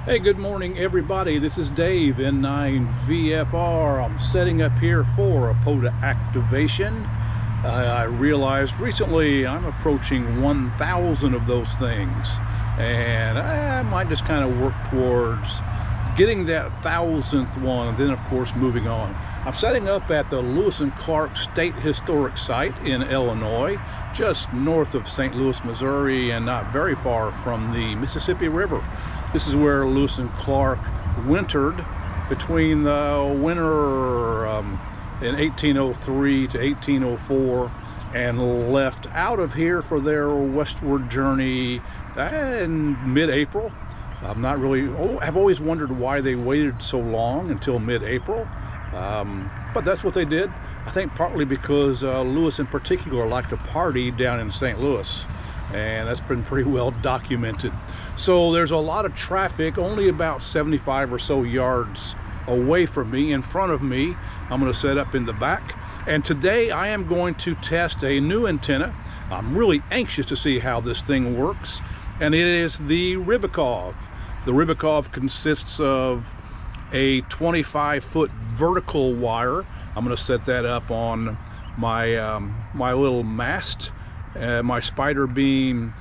Hey, good morning everybody. This is Dave, N9VFR. I'm setting up here for a POTA activation. I realized recently I'm approaching 1,000 of those things, and I might just kind of work towards getting that 1,000th one, and then of course moving on. I'm setting up at the Lewis and Clark State Historic Site in Illinois, just north of St. Louis, Missouri, and not very far from the Mississippi River. This is where Lewis and Clark wintered between the winter in 1803 to 1804 and left out of here for their westward journey in mid-April. I've always wondered why they waited so long until mid-April, but that's what they did. I think partly because Lewis in particular liked to party down in St. Louis, and that's been pretty well documented. So there's a lot of traffic only about 75 or so yards away from me. In front of me, I'm going to set up in the back, and today I am going to test a new antenna. I'm really anxious to see how this thing works, and it is the Rybakov. The Rybakov consists of a 25-foot vertical wire. I'm going to set that up on my my little mast. My spider beam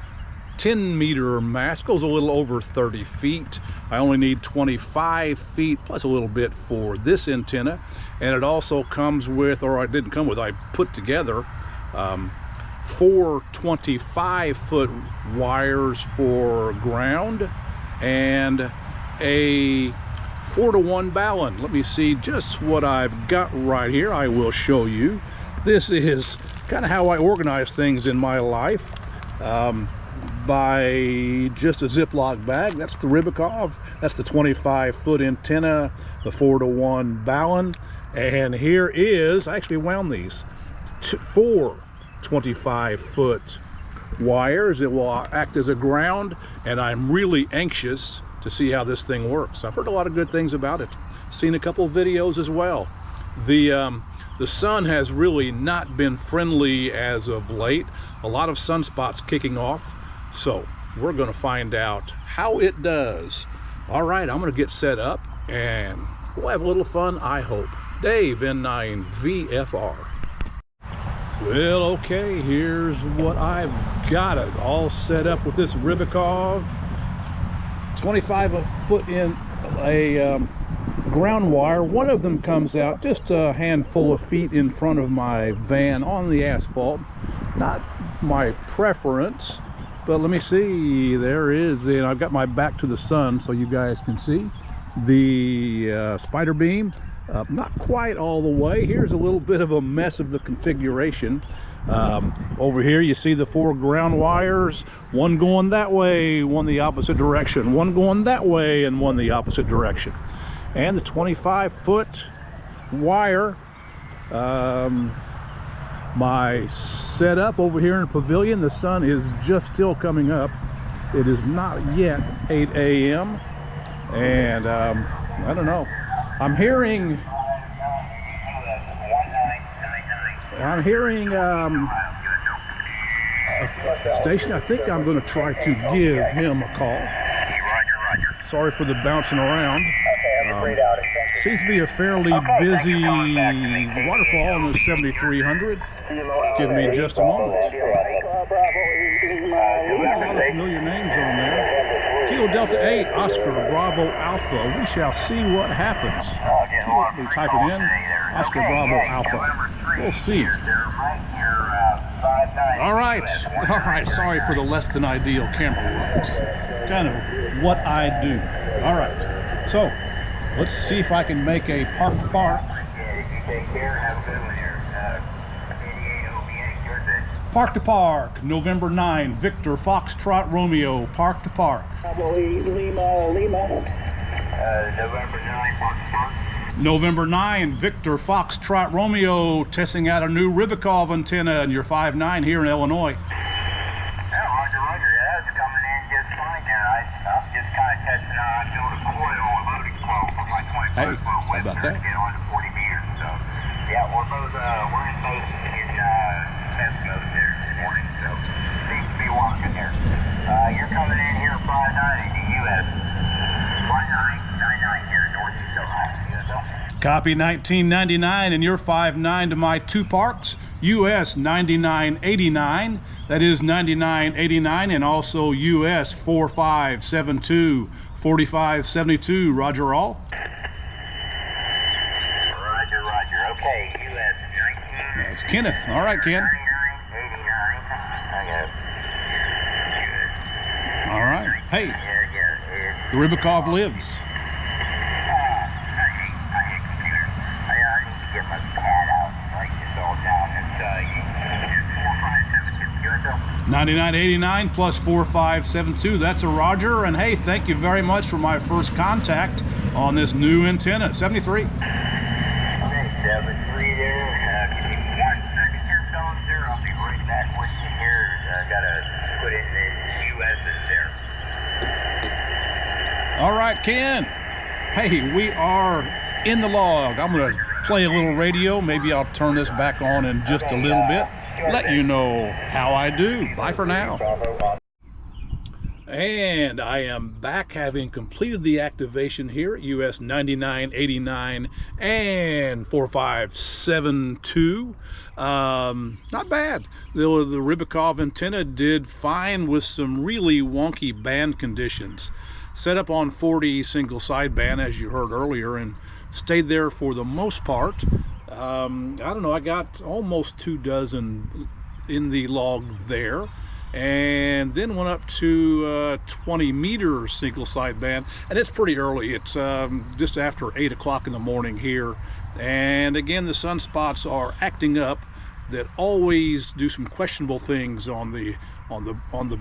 10-meter mast goes a little over 30 feet. I only need 25 feet plus a little bit for this antenna, and it also comes with, or it didn't come with, I put together 4 25-foot wires for ground and a 4-to-1 Balun. Let me see just what I've got right here. I will show you. This is kind of how I organize things in my life, by just a Ziploc bag. That's the Rybakov. That's the 25-foot antenna, the 4-to-1 Balun, and here is, I actually wound these, 4 25-foot wires. It will act as a ground, and I'm really anxious to see how this thing works. I've heard a lot of good things about it, seen a couple of videos as well. The sun has really not been friendly as of late. A lot of sunspots kicking off, so we're going to find out how it does. All right, I'm going to get set up and we'll have a little fun, I hope. Dave, N9VFR. Well, okay, here's what I've got it all set up with this Rybakov. 25-foot in a ground wire. One of them comes out just a handful of feet in front of my van on the asphalt. Not my preference, but let me see. There is, and I've got my back to the sun so you guys can see the spider beam. Not quite all the way. Here's a little bit of a mess of the configuration. Over here you see the 4 ground wires, one going that way, one the opposite direction, one going that way, and one the opposite direction. And the 25-foot wire, my setup over here in the pavilion. The sun is just still coming up. It is not yet 8 a.m. and I don't know. I'm hearing a station. I think I'm going to try to give him a call. Sorry for the bouncing around. Seems to be a fairly busy waterfall on the 7300. Give me just a moment. A lot of familiar names on there. Kilo Delta 8, Oscar Bravo Alpha. We shall see what happens. We type it in, Oscar Bravo Alpha. We'll see. All right. Sorry for the less than ideal camera work. It's kind of what I do. All right. So let's see if I can make a park to park. Park to park, November 9, Victor Foxtrot Romeo, park to park. November 9, Victor Foxtrot Romeo, testing out a new Rybakov antenna in your 5.9 here in Illinois. Roger. That's coming in just fine there. I'm just kind of testing out. I built a coil, a loading coil for my 25-foot how about that? To get on to 40 meters. So, yeah, we're in both in test mode there this morning. So, seems to be working there. You're coming in here 5.9 in the U.S. Copy 1999, and you're 5-9 to my 2 parks, US 9989, that is 9989, and also US 4572, 4572, roger all. Roger, roger. Okay, US 19. That's Kenneth. All right, Ken. 89. I got All right. Hey, yeah. the Rybakov lives. I need to get my pad out and write this all down. It's 4572. 9989 plus 4572. That's a roger. And hey, thank you very much for my first contact on this new antenna. 73. Okay, 73 there. Give me 1 second here, fellas. There, I'll be right back with you here. I gotta put in the US's there. All right, Ken. Hey, we are in the log. I'm going to play a little radio. Maybe I'll turn this back on in just a little bit. Let you know how I do. Bye for now. And I am back, having completed the activation here at US 9989 and 4572. Not bad. The Rybakov antenna did fine with some really wonky band conditions. Set up on 40 single sideband, as you heard earlier, and stayed there for the most part. I don't know, I got almost 2 dozen in the log there, and then went up to 20 meter single sideband, and it's pretty early. It's just after 8 o'clock in the morning here, and again the sunspots are acting up that always do some questionable things on the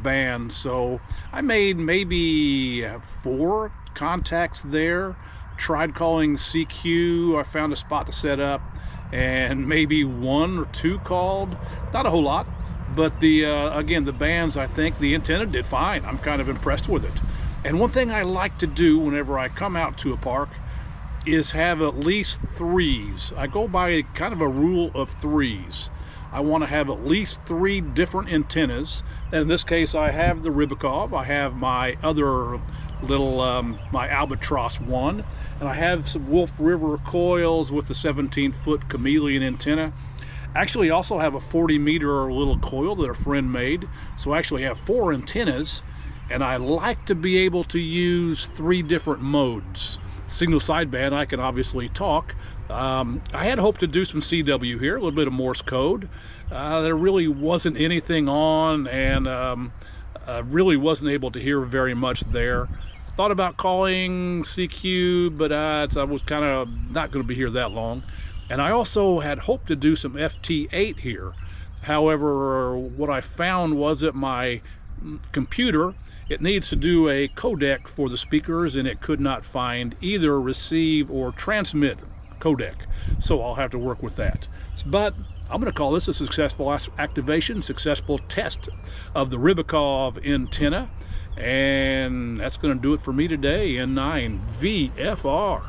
band. So I made maybe 4 contacts there, tried calling CQ. I found a spot to set up, and maybe 1 or 2 called, not a whole lot, but the again, the bands, I think the antenna did fine. I'm kind of impressed with it. And one thing I like to do whenever I come out to a park is have at least 3s. I go by kind of a rule of 3s. I want to have at least 3 different antennas. And in this case, I have the Rybakov, I have my other little, my Albatross 1, and I have some Wolf River coils with the 17-foot chameleon antenna. Actually, I also have a 40-meter little coil that a friend made. So I actually have 4 antennas, and I like to be able to use 3 different modes. Single sideband, I can obviously talk. I had hoped to do some CW here, a little bit of Morse code. There really wasn't anything on, and really wasn't able to hear very much there. Thought about calling CQ, but I was kind of not going to be here that long. And I also had hoped to do some FT8 here. However, what I found was that my computer, it needs to do a codec for the speakers, and it could not find either receive or transmit codec. So I'll have to work with that. But I'm going to call this a successful activation, successful test of the Rybakov antenna. And that's going to do it for me today in 9 VFR.